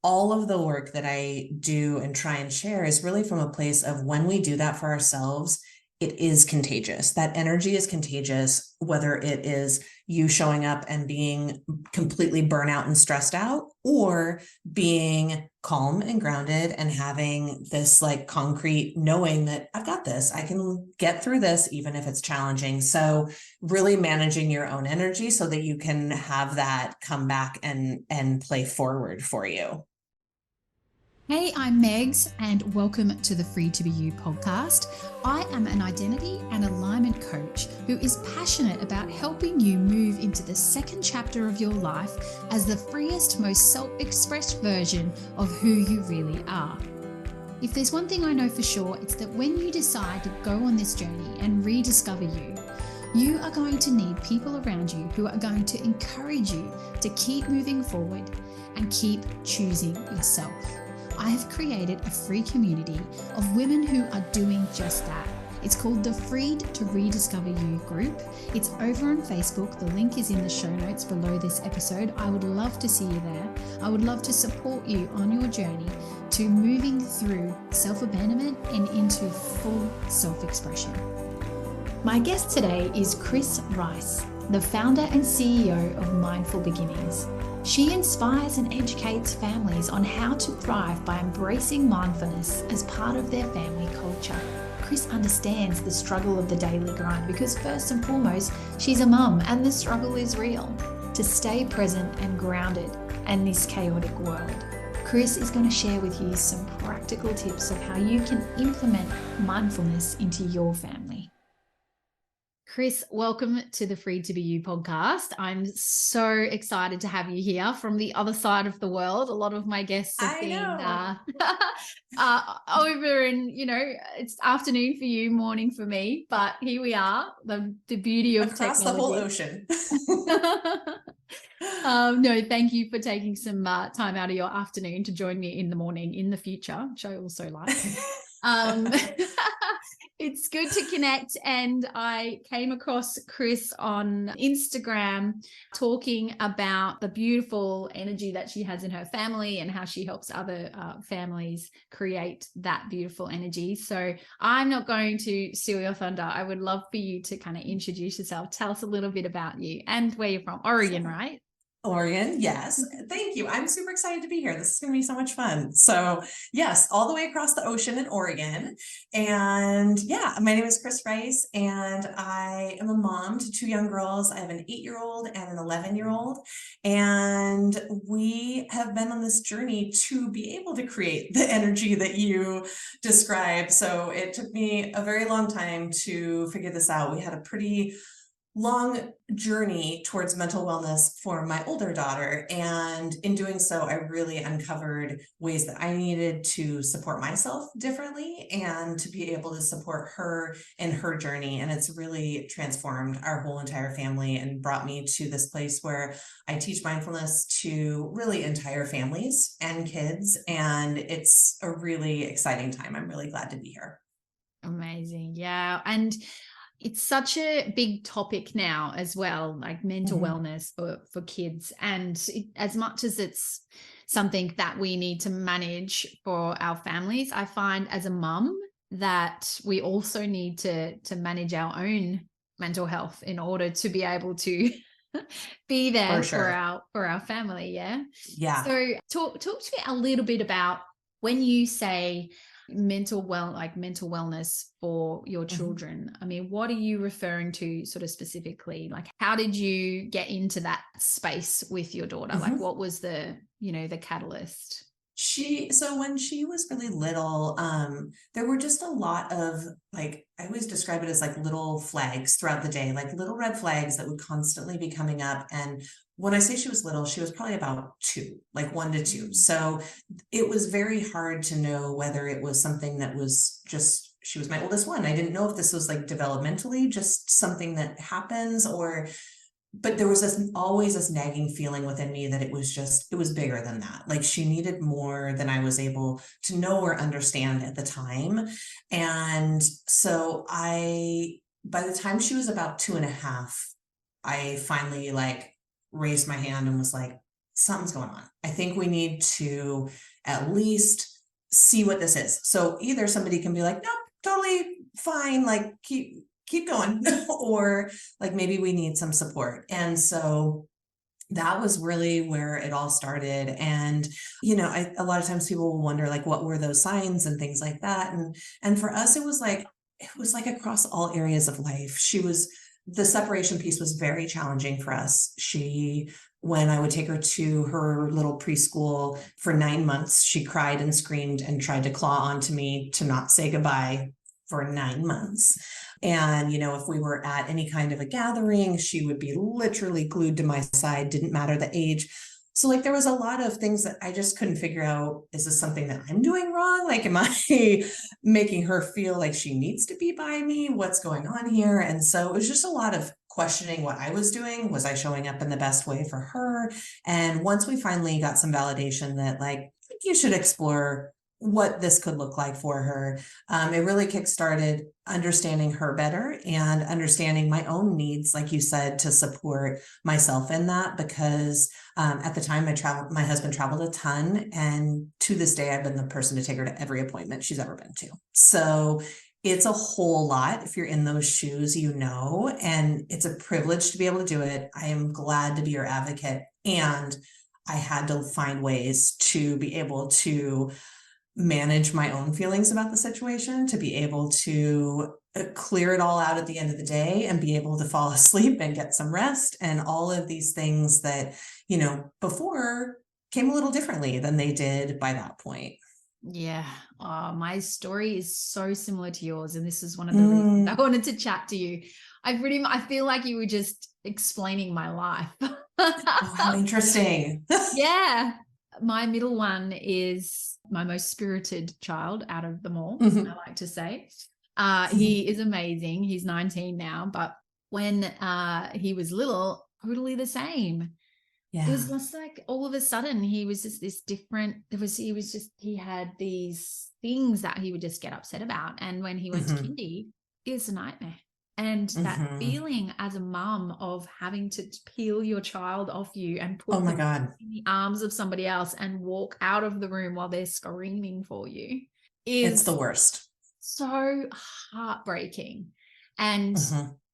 all of the work that I do and try and share is really from a place of when we do that for ourselves, it is contagious. That energy is contagious, whether it is you showing up and being completely burnout and stressed out, or being calm and grounded and having this like concrete knowing that I've got this, I can get through this, even if it's challenging. So really managing your own energy so that you can have that come back and play forward for you. Hey, I'm Megs, and welcome to the Free to Be You podcast. I am an identity and alignment coach who is passionate about helping you move into the second chapter of your life as the freest, most self-expressed version of who you really are. If there's one thing I know for sure, it's that when you decide to go on this journey and rediscover you, you are going to need people around you who are going to encourage you to keep moving forward and keep choosing yourself. I have created a free community of women who are doing just that. It's called the Freed to Rediscover You group. It's over on Facebook. The link is in the show notes below this episode. I would love to see you there. I would love to support you on your journey to moving through self-abandonment and into full self-expression. My guest today is Kris Rice, the founder and CEO of Mindful Beginnings. She inspires and educates families on how to thrive by embracing mindfulness as part of their family culture. Kris understands the struggle of the daily grind because first and foremost, she's a mum and the struggle is real. To stay present and grounded in this chaotic world, Kris is going to share with you some practical tips of how you can implement mindfulness into your family. Kris, welcome to the Free to Be You podcast. I'm so excited to have you here from the other side of the world. A lot of my guests have been over and, it's afternoon for you, morning for me, but here we are, the beauty of across technology. The whole ocean. No, thank you for taking some time out of your afternoon to join me in the morning in the future, which I also like. It's good to connect, and I came across Kris on Instagram talking about the beautiful energy that she has in her family and how she helps other families create that beautiful energy. So I'm not going to steal your thunder. I would love for you to kind of introduce yourself. Tell us a little bit about you and where you're from. Oregon, right? Oregon, yes. Thank you. I'm super excited to be here. This is going to be so much fun. So yes, all the way across the ocean in Oregon. And yeah, my name is Kris Rice, and I am a mom to two young girls. I have an 8-year-old and an 11-year-old. And we have been on this journey to be able to create the energy that you described. So it took me a very long time to figure this out. We had a pretty long journey towards mental wellness for my older daughter. And in doing so, I really uncovered ways that I needed to support myself differently and to be able to support her in her journey. And it's really transformed our whole entire family and brought me to this place where I teach mindfulness to really entire families and kids. And it's a really exciting time. I'm really glad to be here. Amazing. Yeah. And it's such a big topic now as well, like mental wellness for kids. And as much as it's something that we need to manage for our families, I find as a mum that we also need to manage our own mental health in order to be able to be there for our family. Yeah. Yeah. So talk to me a little bit about when you say mental wellness for your children. I mean, what are you referring to sort of specifically? Like, how did you get into that space with your daughter? Like, what was the catalyst? So when she was really little, there were just a lot of, like, I always describe it as like little flags throughout the day, like little red flags that would constantly be coming up. And when I say she was little, she was probably about 2, like 1 to 2. So it was very hard to know whether it was something that was just, she was my oldest one. I didn't know if this was like developmentally just something that happens, but there was always this nagging feeling within me that it was bigger than that. Like she needed more than I was able to know or understand at the time. And so by the time she was about 2.5, I finally like raised my hand and was like, something's going on. I think we need to at least see what this is. So either somebody can be like, nope, totally fine, like keep going, or like maybe we need some support. And so that was really where it all started. And, a lot of times people will wonder, like, what were those signs and things like that. And for us, it was like across all areas of life. The separation piece was very challenging for us. When I would take her to her little preschool for 9 months, she cried and screamed and tried to claw onto me to not say goodbye for 9 months. And, if we were at any kind of a gathering, she would be literally glued to my side, didn't matter the age. So like there was a lot of things that I just couldn't figure out, is this something that I'm doing wrong? Like, am I making her feel like she needs to be by me? What's going on here? And so it was just a lot of questioning what I was doing. Was I showing up in the best way for her? And once we finally got some validation that like, you should explore what this could look like for her, it really kickstarted understanding her better and understanding my own needs, like you said, to support myself in that. Because at the time my husband traveled a ton, and to this day, I've been the person to take her to every appointment she's ever been to. So it's a whole lot if you're in those shoes, and it's a privilege to be able to do it. I am glad to be your advocate. And I had to find ways to be able to manage my own feelings about the situation, to be able to clear it all out at the end of the day and be able to fall asleep and get some rest, and all of these things that, before came a little differently than they did by that point. Yeah. Oh, my story is so similar to yours. And this is one of the reasons I wanted to chat to you. I feel like you were just explaining my life. Oh, how interesting. Yeah. My middle one is my most spirited child out of them all, I like to say. He is amazing. He's 19 now, but when he was little, totally the same. Yeah. It was just like all of a sudden he was just this different. He had these things that he would just get upset about. And when he went to kindy, it was a nightmare. And that feeling as a mum of having to peel your child off you and put them in the arms of somebody else and walk out of the room while they're screaming for you it's the worst. So heartbreaking. And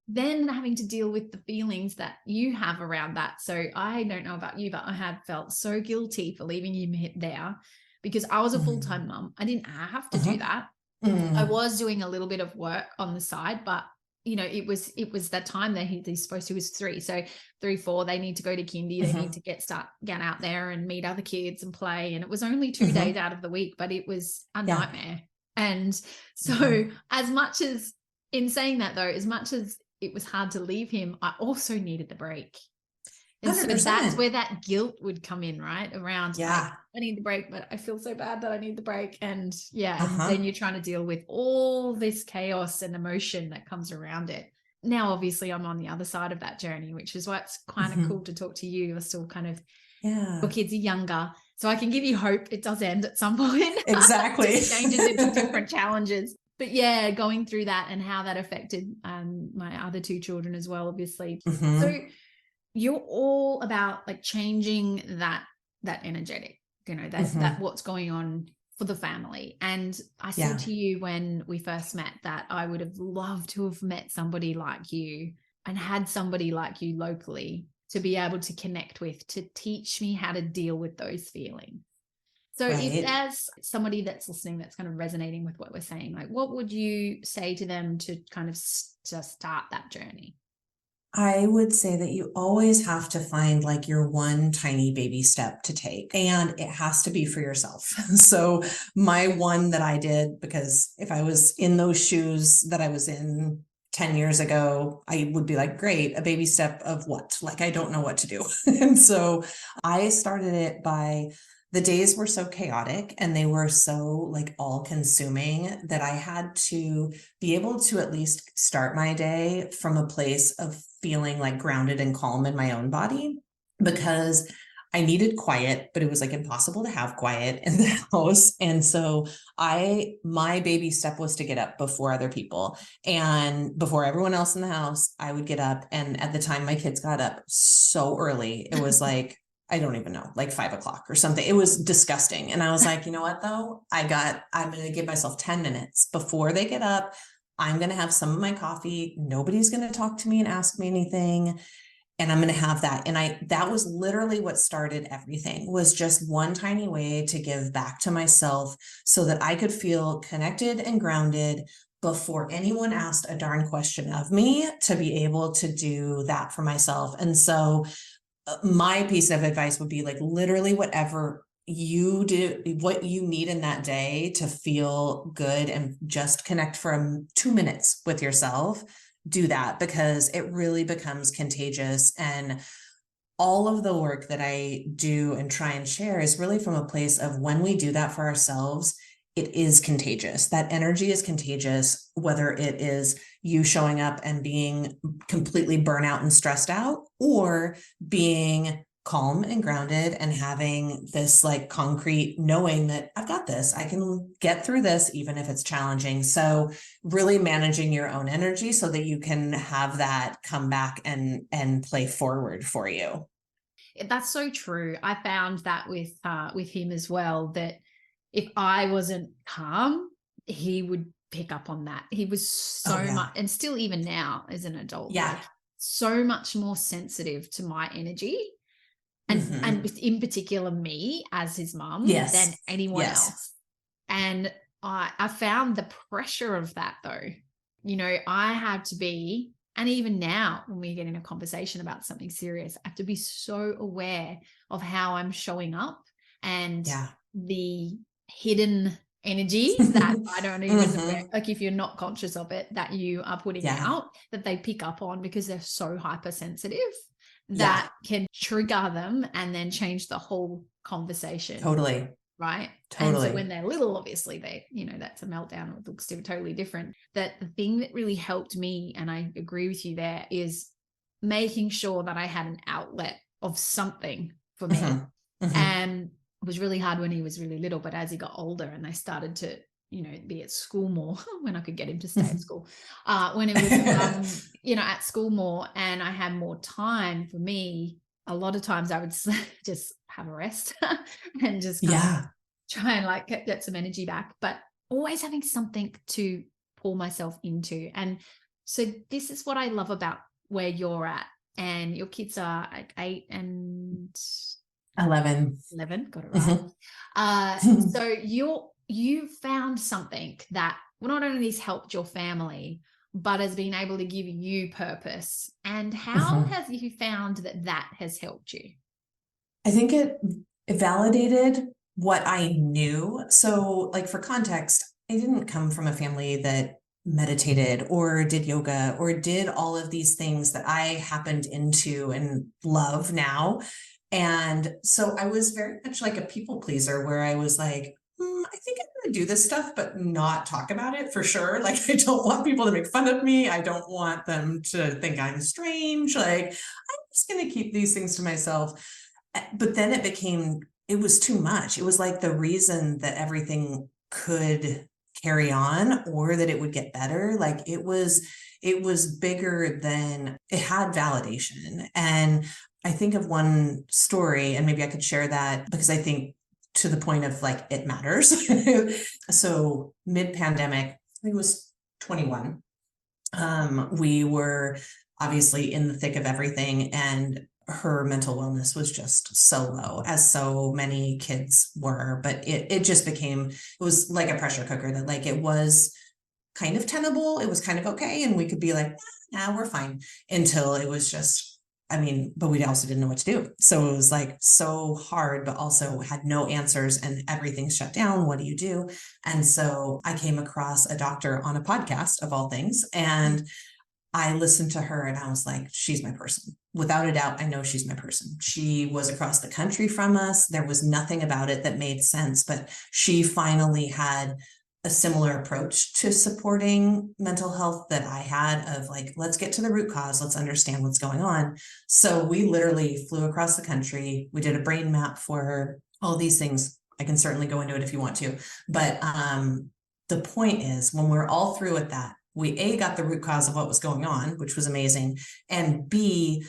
then having to deal with the feelings that you have around that. So I don't know about you, but I had felt so guilty for leaving you there because I was a full-time mum. I didn't have to do that. I was doing a little bit of work on the side, but it was that time that he's supposed to, he was 3. So 3, 4, they need to go to kindy. They need to get out there and meet other kids and play. And it was only 2 days out of the week, but it was a nightmare. And so as much as in saying that though, as much as it was hard to leave him, I also needed the break. And 100%. So that's where that guilt would come in, right? Around, like, I need the break, but I feel so bad that I need the break. And and then you're trying to deal with all this chaos and emotion that comes around it. Now, obviously, I'm on the other side of that journey, which is why it's kind of cool to talk to you. You're still kind of, your kids are younger. So I can give you hope it does end at some point. Exactly. It changes into different challenges. But yeah, going through that and how that affected my other 2 children as well, obviously. So you're all about like changing that energetic, that what's going on for the family. And I said to you when we first met that I would have loved to have met somebody like you and had somebody like you locally to be able to connect with, to teach me how to deal with those feelings. So if there's somebody that's listening that's kind of resonating with what we're saying, like what would you say to them to kind of just start that journey? I would say that you always have to find like your one tiny baby step to take, and it has to be for yourself. So my one that I did, because if I was in those shoes that I was in 10 years ago, I would be like, great, a baby step of what? Like, I don't know what to do. And so I started it by, the days were so chaotic and they were so like all consuming that I had to be able to at least start my day from a place of feeling like grounded and calm in my own body, because I needed quiet, but it was like impossible to have quiet in the house. And so my baby step was to get up before other people, and before everyone else in the house, I would get up. And at the time my kids got up so early, it was like, I don't even know, like 5 o'clock or something. It was disgusting. And I was like, you know what though? I'm going to give myself 10 minutes before they get up. I'm going to have some of my coffee. Nobody's going to talk to me and ask me anything. And I'm going to have that. And that was literally what started everything, was just one tiny way to give back to myself so that I could feel connected and grounded before anyone asked a darn question of me, to be able to do that for myself. And so my piece of advice would be like, literally whatever you do, what you need in that day to feel good and just connect for 2 minutes with yourself, do that, because it really becomes contagious. And all of the work that I do and try and share is really from a place of, when we do that for ourselves, it is contagious. That energy is contagious, whether it is you showing up and being completely burnt out and stressed out, or being calm and grounded and having this like concrete knowing that I've got this, I can get through this, even if it's challenging. So really managing your own energy so that you can have that come back and play forward for you. That's so true. I found that with him as well, that if I wasn't calm, he would pick up on that. He was so much, and still even now as an adult, like, so much more sensitive to my energy. And in particular me as his mum, than anyone else. And I found the pressure of that though. You know, I had to be, and even now when we get in a conversation about something serious, I have to be so aware of how I'm showing up, and the hidden energy that I don't even like, if you're not conscious of it, that you are putting out, that they pick up on, because they're so hypersensitive. That can trigger them and then change the whole conversation. Totally. Right. Totally. And so when they're little, obviously they, you know, that's a meltdown. It looks totally different. That the thing that really helped me, and I agree with you there, is making sure that I had an outlet of something for me. And it was really hard when he was really little, but as he got older and they started to, you know, be at school more, when I could get him to stay at school, when it was, you know, at school more, and I had more time for me, a lot of times I would just have a rest and just kind of try and like get some energy back, but always having something to pull myself into. And so this is what I love about where you're at, and your kids are like 8 and 11. Got it right. So you found something that not only has helped your family, but has been able to give you purpose. And how have you found that has helped you? I think it validated what I knew. So like, for context, I didn't come from a family that meditated or did yoga or did all of these things that I happened into and love now. And so I was very much like a people pleaser, where I was like, I think I'm going to do this stuff, but not talk about it for sure. Like, I don't want people to make fun of me. I don't want them to think I'm strange. Like, I'm just going to keep these things to myself. But then it was too much. It was like the reason that everything could carry on, or that it would get better. Like, it was bigger than it, had validation. And I think of one story, and maybe I could share that, because I think, to the point of like, it matters. So mid-pandemic, I think it was 21. We were obviously in the thick of everything, and her mental wellness was just so low, as so many kids were, but it just became, it was like a pressure cooker, that like, it was kind of tenable. It was kind of okay. And we could be like, nah, we're fine, until it was just, I mean, but we also didn't know what to do. So it was like so hard, but also had no answers, and everything's shut down. What do you do? And so I came across a doctor on a podcast, of all things. And I listened to her, and I was like, she's my person. Without a doubt, I know she's my person. She was across the country from us. There was nothing about it that made sense, but she finally had a similar approach to supporting mental health that I had, of like, let's get to the root cause. Let's understand what's going on. So we literally flew across the country. We did a brain map for her, all these things. I can certainly go into it if you want to, but the point is, when we're all through with that, we got the root cause of what was going on, which was amazing. And B,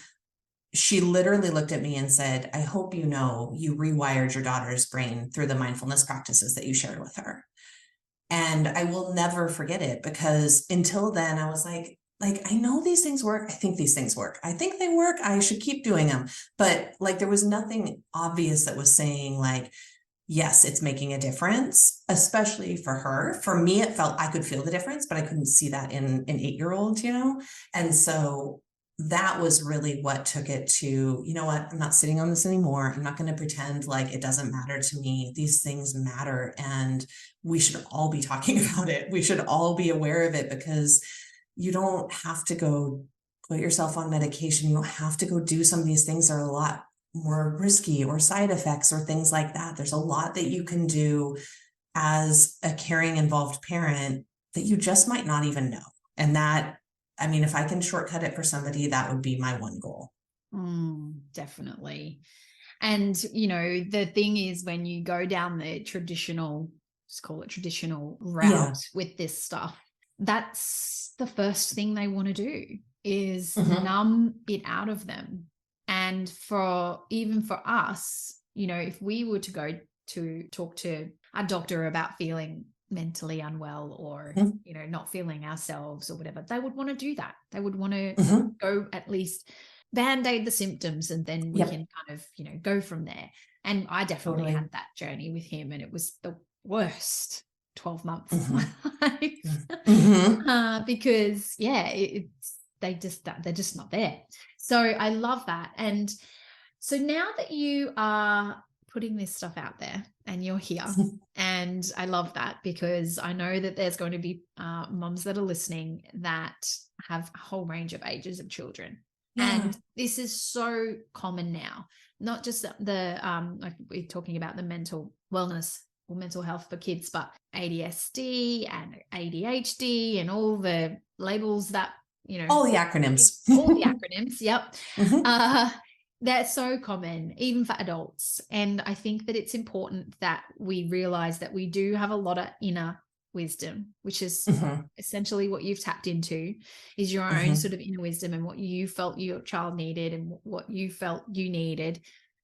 she literally looked at me and said, I hope you know you rewired your daughter's brain through the mindfulness practices that you shared with her. And I will never forget it, because until then I was like, I know these things work. I think these things work. I think they work. I should keep doing them. But like, there was nothing obvious that was saying like, yes, it's making a difference, especially for her. For me, it felt I could feel the difference, but I couldn't see that in an 8-year-old, And so that was really what took it to, you know what, I'm not sitting on this anymore. I'm not going to pretend like it doesn't matter to me. These things matter, and we should all be talking about it. We should all be aware of it, because you don't have to go put yourself on medication. You don't have to go do some of these things that are a lot more risky, or side effects or things like that. There's a lot that you can do as a caring, involved parent that you just might not even know. And that, I mean, if I can shortcut it for somebody, that would be my one goal. Definitely. And, the thing is, when you go down the traditional, let's call it traditional route with this stuff, that's the first thing they want to do is numb it out of them. And even for us, if we were to go to talk to a doctor about feeling mentally unwell, or, not feeling ourselves or whatever, they would want to do that. They would want to go at least band-aid the symptoms, and then we can kind of, go from there. And I definitely had that journey with him, and it was the worst 12 months of my life because they're just not there. So I love that. And so now that you are putting this stuff out there and you're here, and I love that, because I know that there's going to be moms that are listening that have a whole range of ages of children. And this is so common now, not just like we're talking about the mental wellness or mental health for kids, but ADSD and ADHD and all the labels that, all the acronyms. Yep. They're so common, even for adults. And I think that it's important that we realize that we do have a lot of inner wisdom, which is essentially what you've tapped into, is your own sort of inner wisdom, and what you felt your child needed and what you felt you needed,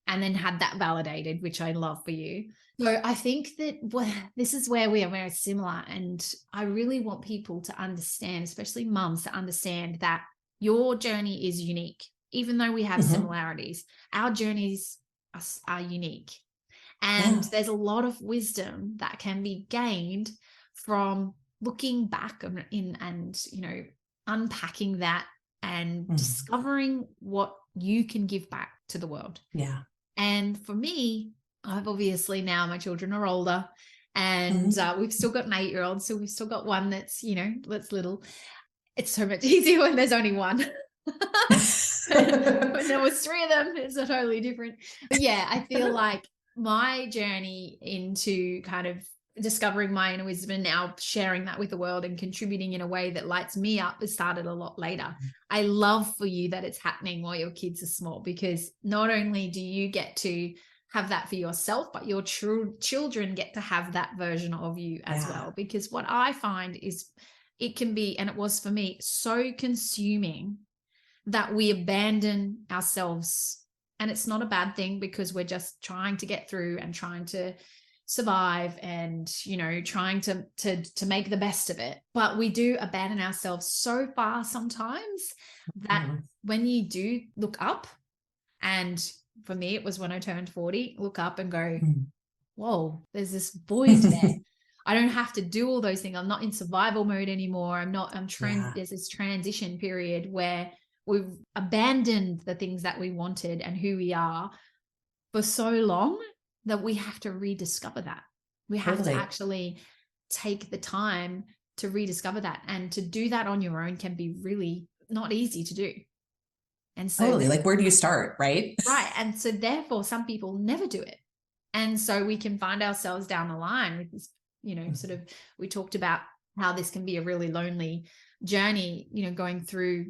and then had that validated, which I love for you. So I think that this is where we are very similar. And I really want people to understand, especially mums, to understand that your journey is unique. Even though we have similarities, our journeys are unique. And there's a lot of wisdom that can be gained from looking back and unpacking that and discovering what you can give back to the world. Yeah. And for me, I've obviously, now my children are older, and we've still got an 8-year-old. So we've still got one that's, that's little. It's so much easier when there's only one. When there was 3 of them, it's totally different. But yeah, I feel like my journey into kind of discovering my inner wisdom and now sharing that with the world and contributing in a way that lights me up has started a lot later. I love for you that it's happening while your kids are small, because not only do you get to have that for yourself, but your children get to have that version of you as well. Because what I find is it can be, and it was for me, so consuming that we abandon ourselves. And it's not a bad thing, because we're just trying to get through and trying to survive and, trying to make the best of it. But we do abandon ourselves so far sometimes that when you do look up, and for me, it was when I turned 40, look up and go, whoa, there's this void there. I don't have to do all those things. I'm not in survival mode anymore. There's this transition period where we've abandoned the things that we wanted and who we are for so long that we have to rediscover that. We have to actually take the time to rediscover that. And to do that on your own can be really not easy to do. And so like, where do you start, right? Right. And so therefore some people never do it. And so we can find ourselves down the line with this, sort of, we talked about how this can be a really lonely journey, going through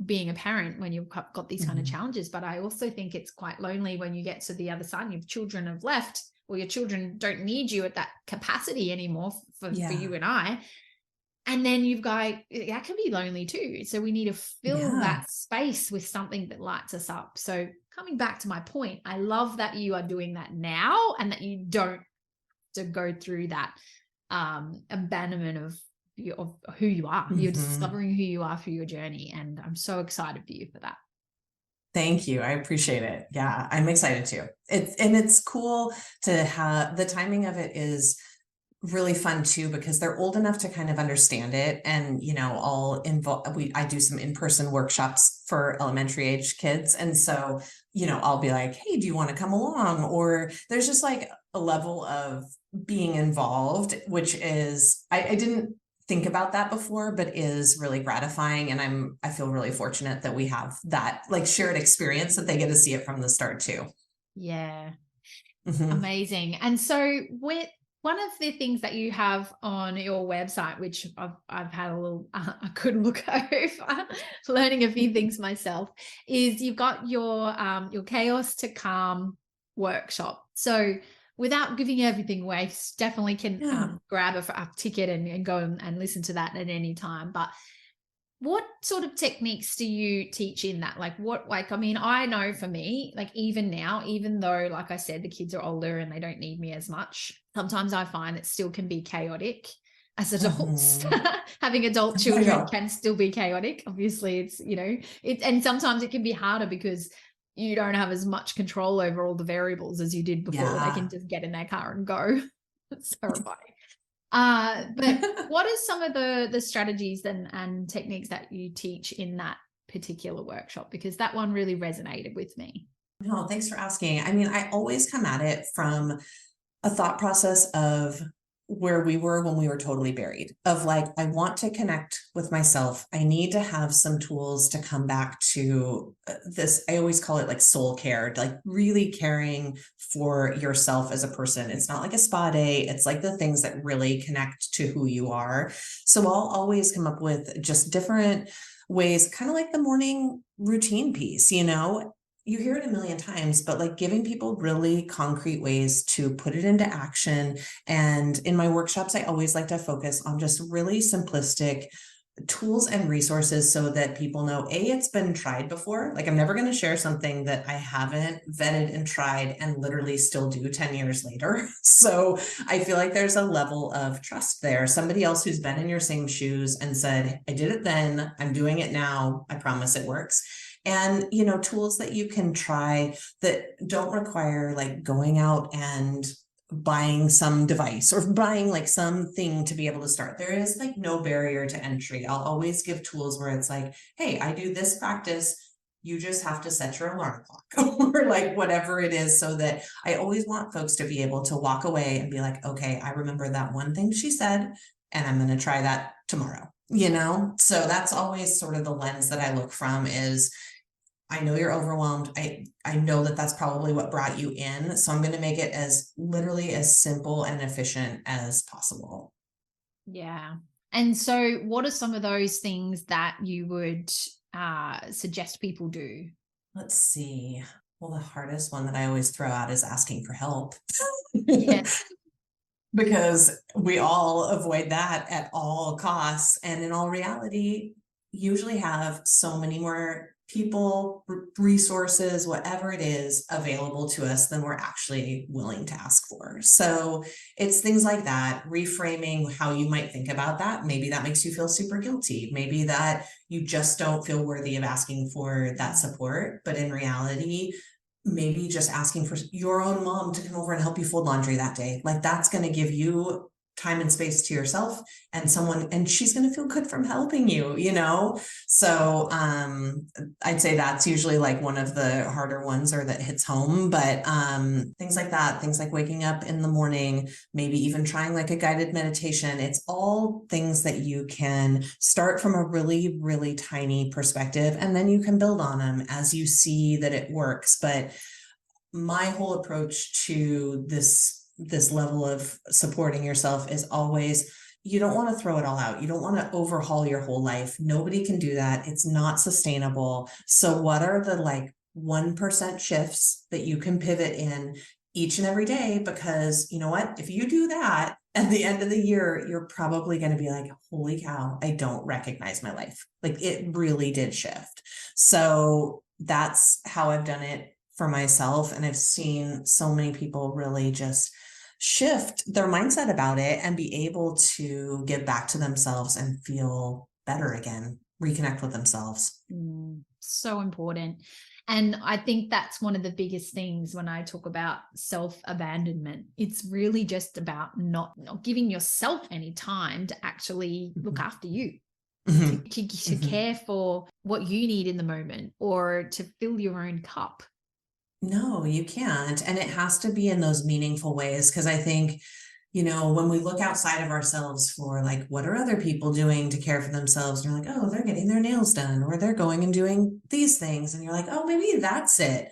being a parent when you've got these kind of challenges. But I also think it's quite lonely when you get to the other side and your children have left, or your children don't need you at that capacity anymore for you and I. And then you've got, that can be lonely too. So we need to fill Yeah. that space with something that lights us up. So coming back to my point, I love that you are doing that now and that you don't to go through that abandonment of who you are. You're Mhm. discovering who you are through your journey. And I'm so excited for you for that. Thank you. I appreciate it. Yeah, I'm excited too. It's cool to have the timing of it is really fun too, because they're old enough to kind of understand it. And, I do some in-person workshops for elementary age kids. And so, I'll be like, hey, do you want to come along? Or there's just like a level of being involved, which is, I didn't think about that before, but is really gratifying. And I feel really fortunate that we have that like shared experience that they get to see it from the start too. Yeah. Mhm. Amazing. And so with one of the things that you have on your website, which I've had a good look over, learning a few things myself, is you've got your chaos to calm workshop. So without giving everything away, definitely can Yeah. grab a ticket and go and listen to that at any time. But what sort of techniques do you teach in that? I mean, I know for me, like even now, even though, like I said, the kids are older and they don't need me as much, sometimes I find it still can be chaotic as adults. Mhm. Having adult I children know. can still be chaotic. Obviously, and sometimes it can be harder because you don't have as much control over all the variables as you did before. They can Yeah. just get in their car and go. It's terrifying. But what are some of the strategies and techniques that you teach in that particular workshop? Because that one really resonated with me. No, thanks for asking. I mean, I always come at it from a thought process of where we were when we were totally buried, of like, I want to connect with myself. I need to have some tools to come back to this. I always call it like soul care, like really caring for yourself as a person. It's not like a spa day. It's like the things that really connect to who you are. So I'll always come up with just different ways, kind of like the morning routine piece, you hear it a million times, but like giving people really concrete ways to put it into action. And in my workshops, I always like to focus on just really simplistic tools and resources so that people know, A, it's been tried before. Like I'm never going to share something that I haven't vetted and tried and literally still do 10 years later. So I feel like there's a level of trust there. Somebody else who's been in your same shoes and said, I did it then, I'm doing it now, I promise it works. And, tools that you can try that don't require like going out and buying some device or buying like something to be able to start. There is like no barrier to entry. I'll always give tools where it's like, hey, I do this practice. You just have to set your alarm clock or like whatever it is, so that I always want folks to be able to walk away and be like, okay, I remember that one thing she said, and I'm going to try that tomorrow, So that's always sort of the lens that I look from is, I know you're overwhelmed. I know that that's probably what brought you in. So I'm going to make it as literally as simple and efficient as possible. Yeah. And so what are some of those things that you would suggest people do? Let's see. Well, the hardest one that I always throw out is asking for help. Yes. Because we all avoid that at all costs. And in all reality, usually have so many more people, resources, whatever it is available to us than we're actually willing to ask for. So it's things like that, reframing how you might think about that. Maybe that makes you feel super guilty. Maybe that you just don't feel worthy of asking for that support. But in reality, maybe just asking for your own mom to come over and help you fold laundry that day. Like that's going to give you time and space to yourself and she's going to feel good from helping you. So I'd say that's usually like one of the harder ones or that hits home, but things like that, things like waking up in the morning, maybe even trying like a guided meditation. It's all things that you can start from a really, really tiny perspective, and then you can build on them as you see that it works. But my whole approach to this level of supporting yourself is always, you don't want to throw it all out. You don't want to overhaul your whole life. Nobody can do that. It's not sustainable. So what are the like 1% shifts that you can pivot in each and every day, because you know what? If you do that at the end of the year, you're probably going to be like, holy cow, I don't recognize my life. Like it really did shift. So that's how I've done it for myself. And I've seen so many people really just shift their mindset about it and be able to give back to themselves and feel better again, reconnect with themselves. So important. And I think that's one of the biggest things when I talk about self-abandonment. It's really just about not giving yourself any time to actually look after you, to care for what you need in the moment, or to fill your own cup. No, you can't. And it has to be in those meaningful ways. Because I think, when we look outside of ourselves for like, what are other people doing to care for themselves? And you're like, oh, they're getting their nails done, or they're going and doing these things. And you're like, oh, maybe that's it.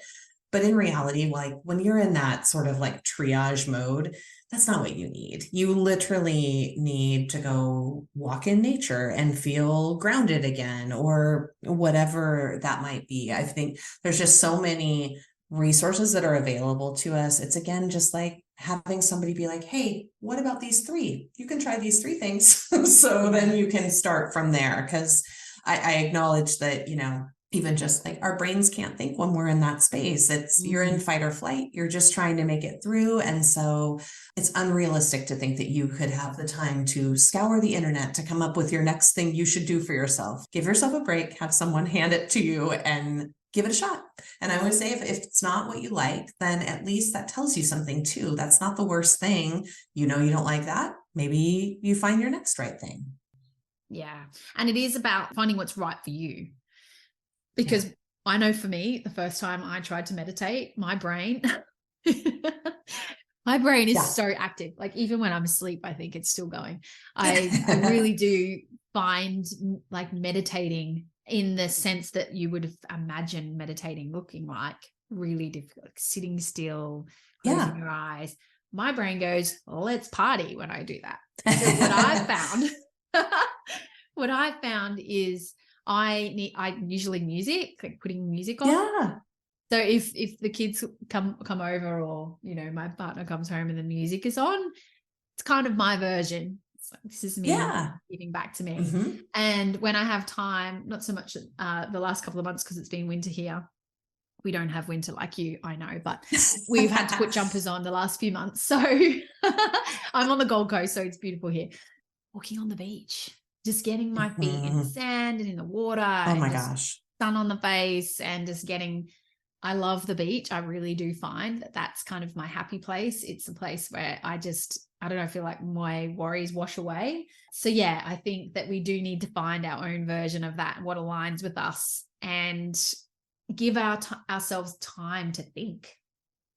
But in reality, like when you're in that sort of like triage mode, that's not what you need. You literally need to go walk in nature and feel grounded again, or whatever that might be. I think there's just so many resources that are available to us. It's again, just like having somebody be like, hey, what about these three? You can try these three things. So then you can start from there. Cause I acknowledge that, even just like our brains can't think when we're in that space. It's you're in fight or flight. You're just trying to make it through. And so it's unrealistic to think that you could have the time to scour the internet to come up with your next thing you should do for yourself. Give yourself a break, have someone hand it to you and give it a shot. And I would say if it's not what you like, then at least that tells you something too. That's not the worst thing. You don't like that. Maybe you find your next right thing. Yeah. And it is about finding what's right for you. Because I know for me, the first time I tried to meditate, my brain is so active. Like even when I'm asleep, I think it's still going. I really do find like meditating in the sense that you would imagine meditating looking like really difficult, like sitting still, closing your eyes. My brain goes, let's party when I do that. So what I found is I usually like putting music on. Yeah. So if the kids come over, or my partner comes home and the music is on, it's kind of my version. It's like, this is me giving back to me. And when I have time, not so much the last couple of months because it's been winter here. We don't have winter like you, I know, but we've had to put jumpers on the last few months. So I'm on the Gold Coast, so it's beautiful here. Walking on the beach, just getting my feet in the sand and in the water. Oh my gosh. Sun on the face and just I love the beach. I really do find that that's kind of my happy place. It's a place where I don't know, I feel like my worries wash away. So yeah, I think that we do need to find our own version of that, what aligns with us, and give ourselves time to think,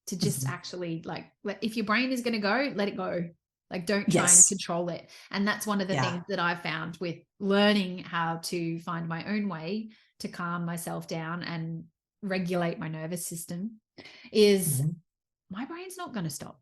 to just actually if your brain is going to go, let it go. Like don't try and control it. And that's one of the things that I've found with learning how to find my own way to calm myself down and regulate my nervous system is my brain's not going to stop.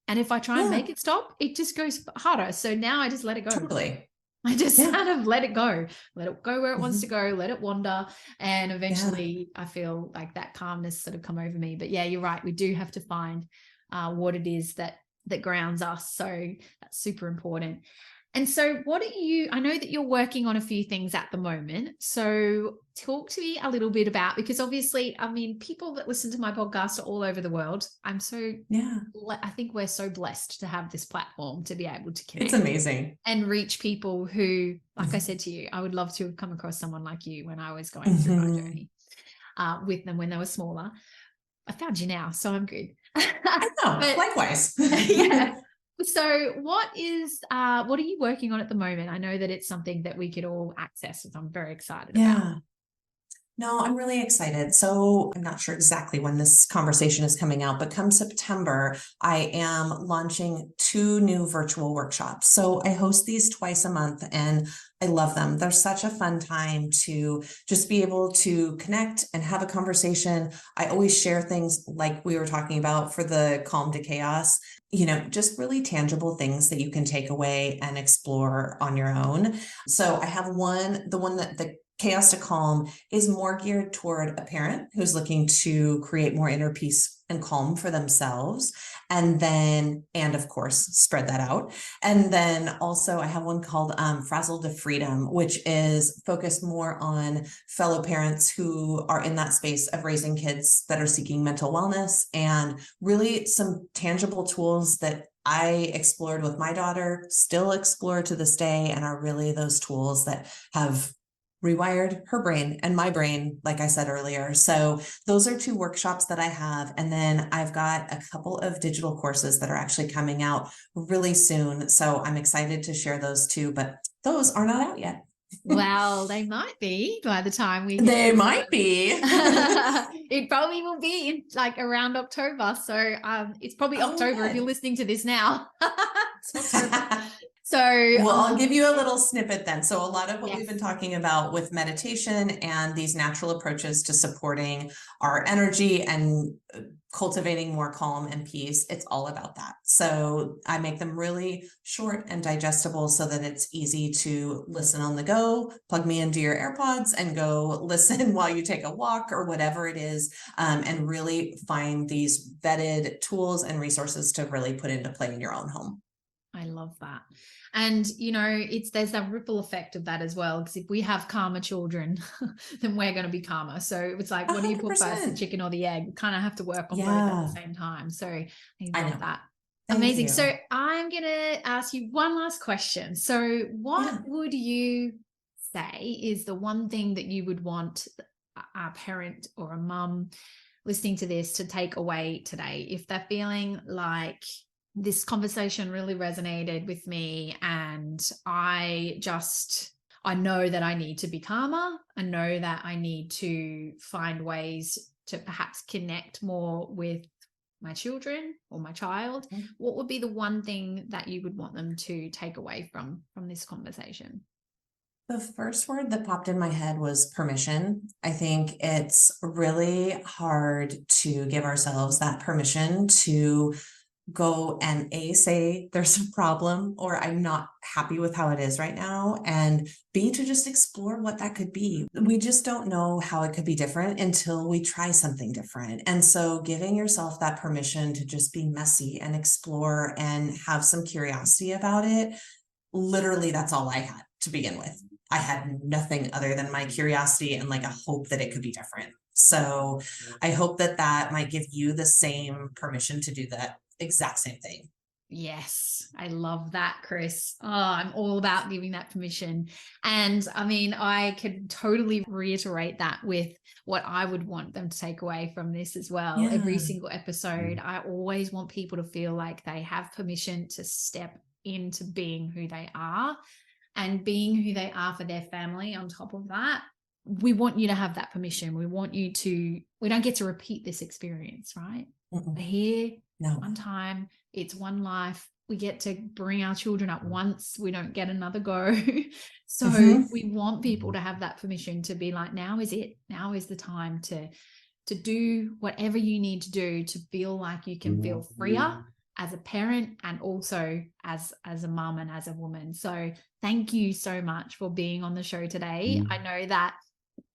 And if I try and make it stop, it just goes harder. So now I just let it go. Totally. I just kind of let it go where it wants to go, let it wander. And eventually I feel like that calmness sort of come over me. But yeah, you're right. We do have to find what it is that grounds us. So that's super important. And so I know that you're working on a few things at the moment. So talk to me a little bit about, because obviously, I mean, people that listen to my podcast are all over the world. I think we're so blessed to have this platform to be able to connect. It's amazing. And reach people who, like I said to you, I would love to have come across someone like you when I was going through my journey with them when they were smaller. I found you now, so I'm good. I know, likewise. Yeah. So what are you working on at the moment? I know that it's something that we could all access, which I'm very excited about. No, I'm really excited. So I'm not sure exactly when this conversation is coming out, but come September, I am launching 2 new virtual workshops. So I host these twice a month and I love them. They're such a fun time to just be able to connect and have a conversation. I always share things like we were talking about for the Calm to Chaos, just really tangible things that you can take away and explore on your own. So I have the chaos to calm is more geared toward a parent who's looking to create more inner peace and calm for themselves. And of course, spread that out. And then also I have one called Frazzled to Freedom, which is focused more on fellow parents who are in that space of raising kids that are seeking mental wellness, and really some tangible tools that I explored with my daughter, still explore to this day, and are really those tools that have rewired her brain and my brain, like I said earlier. So those are 2 workshops that I have. And then I've got a couple of digital courses that are actually coming out really soon. So I'm excited to share those too, but those are not out yet. Well, they might be by the time we They might be. It probably will be in like around October. So it's probably October if you're listening to this now. It's October. So well, I'll give you a little snippet then. So a lot of what we've been yes. talking about with meditation and these natural approaches to supporting our energy and cultivating more calm and peace, it's all about that. So I make them really short and digestible so that it's easy to listen on the go, plug me into your AirPods and go listen while you take a walk or whatever it is, and really find these vetted tools and resources to really put into play in your own home. I love that. And, there's that ripple effect of that as well. Because if we have calmer children, then we're going to be calmer. So it's like, what do you put first, the chicken or the egg? We kind of have to work on both at the same time. So I love that. Amazing. So I'm going to ask you one last question. So what would you say is the one thing that you would want a parent or a mum listening to this to take away today, if they're feeling like this conversation really resonated with me and I know that I need to be calmer. I know that I need to find ways to perhaps connect more with my children or my child. What would be the one thing that you would want them to take away from this conversation? The first word that popped in my head was permission. I think it's really hard to give ourselves that permission to go and say there's a problem or I'm not happy with how it is right now, and B, to just explore what that could be. We just don't know how it could be different until we try something different. And so giving yourself that permission to just be messy and explore and have some curiosity about it, literally that's all I had to begin with. I had nothing other than my curiosity and like a hope that it could be different. So I hope that might give you the same permission to do that exact same thing. Yes, I love that, Kris. Oh, I'm all about giving that permission. And I mean, I could totally reiterate that with what I would want them to take away from this as well. Every single episode, I always want people to feel like they have permission to step into being who they are and being who they are for their family. On top of that, we want you to have that permission. We don't get to repeat this experience, right? We're here one time, it's one life. We get to bring our children up once, we don't get another go. So we want people to have that permission to be like, now is it. Now is the time to do whatever you need to do to feel like you can feel freer as a parent and also as a mum and as a woman. So thank you so much for being on the show today. I know that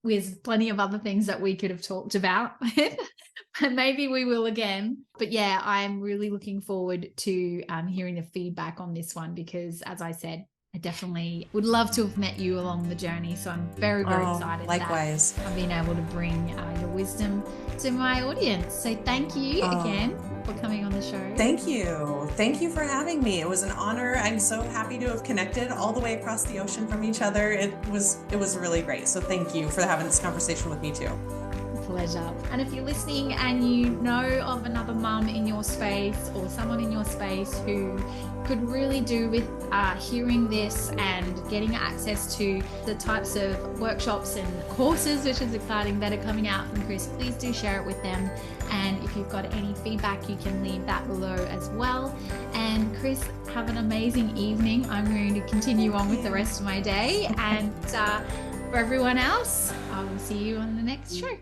there's plenty of other things that we could have talked about, and maybe we will again. But yeah, I'm really looking forward to hearing the feedback on this one, because as I said, I definitely would love to have met you along the journey. So I'm very, very excited. Likewise. That I've been able to bring your wisdom to my audience. So thank you again for coming on the show. Thank you. Thank you for having me. It was an honor. I'm so happy to have connected all the way across the ocean from each other. It was really great. So thank you for having this conversation with me too. Pleasure. And if you're listening and you know of another mum in your space or someone in your space who could really do with hearing this and getting access to the types of workshops and courses, which is exciting, that are coming out from Kris, please do share it with them. And if you've got any feedback, you can leave that below as well. And Kris, have an amazing evening. I'm going to continue on with the rest of my day. And for everyone else, I will see you on the next show.